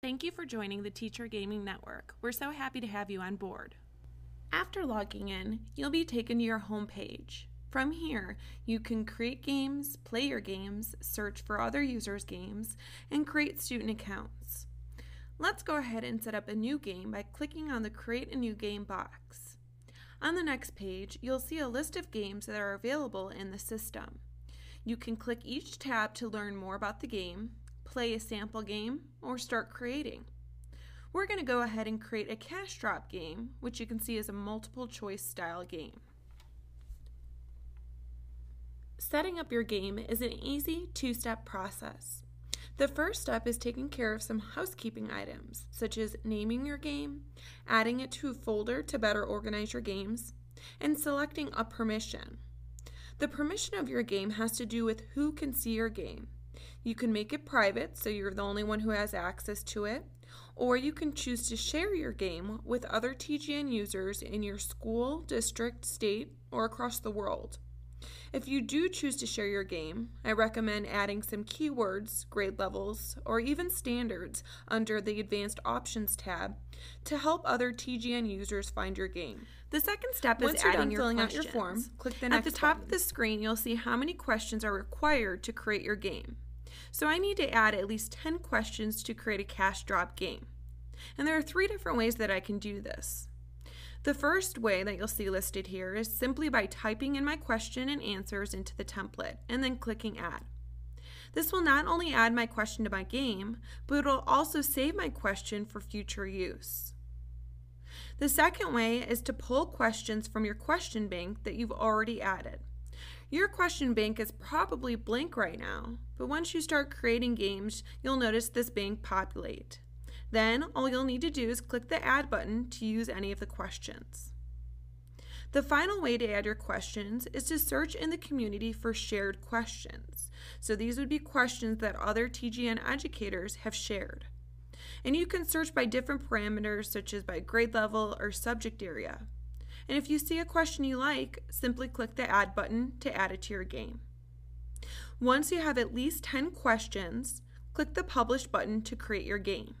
Thank you for joining the Teacher Gaming Network. We're so happy to have you on board. After logging in, you'll be taken to your home page. From here, you can create games, play your games, search for other users' games, and create student accounts. Let's go ahead and set up a new game by clicking on the Create a New Game box. On the next page, you'll see a list of games that are available in the system. You can click each tab to learn more about the game, play a sample game, or start creating. We're going to go ahead and create a cash drop game, which you can see is a multiple choice style game. Setting up your game is an easy two-step process. The first step is taking care of some housekeeping items, such as naming your game, adding it to a folder to better organize your games, and selecting a permission. The permission of your game has to do with who can see your game. You can make it private, so you're the only one who has access to it, or you can choose to share your game with other TGN users in your school, district, state, or across the world. If you do choose to share your game, I recommend adding some keywords, grade levels, or even standards under the Advanced Options tab to help other TGN users find your game. The second step is adding your filling out your form. Click the next button. At the top of the screen, you'll see how many questions are required to create your game. So I need to add at least 10 questions to create a cash drop game. And there are 3 different ways that I can do this. The first way that you'll see listed here is simply by typing in my question and answers into the template and then clicking Add. This will not only add my question to my game, but it will also save my question for future use. The second way is to pull questions from your question bank that you've already added. Your question bank is probably blank right now, but once you start creating games, you'll notice this bank populate. Then all you'll need to do is click the Add button to use any of the questions. The final way to add your questions is to search in the community for shared questions. So these would be questions that other TGN educators have shared. And you can search by different parameters such as by grade level or subject area. And if you see a question you like, simply click the Add button to add it to your game. Once you have at least 10 questions, click the Publish button to create your game.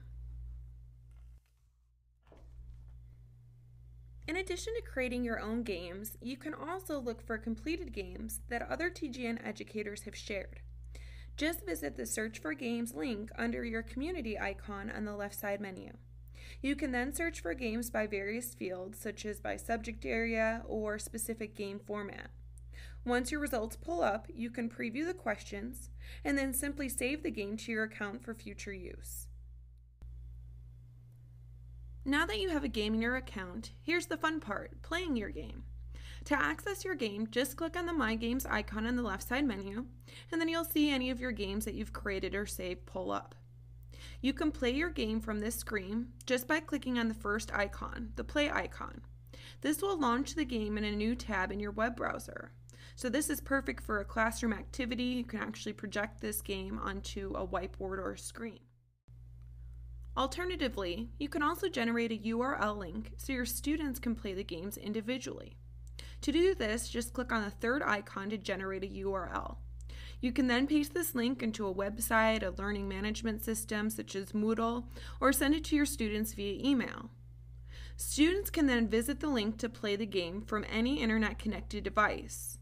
In addition to creating your own games, you can also look for completed games that other TGN educators have shared. Just visit the Search for Games link under your community icon on the left side menu. You can then search for games by various fields, such as by subject area or specific game format. Once your results pull up, you can preview the questions and then simply save the game to your account for future use. Now that you have a game in your account, here's the fun part, playing your game. To access your game, just click on the My Games icon on the left side menu, and then you'll see any of your games that you've created or saved pull up. You can play your game from this screen just by clicking on the first icon, the play icon. This will launch the game in a new tab in your web browser. So this is perfect for a classroom activity. You can actually project this game onto a whiteboard or a screen. Alternatively, you can also generate a URL link so your students can play the games individually. To do this, just click on the third icon to generate a URL. You can then paste this link into a website, a learning management system such as Moodle, or send it to your students via email. Students can then visit the link to play the game from any internet-connected device.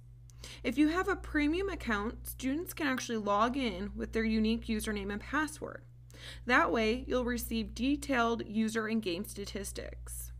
If you have a premium account, students can actually log in with their unique username and password. That way, you'll receive detailed user and game statistics.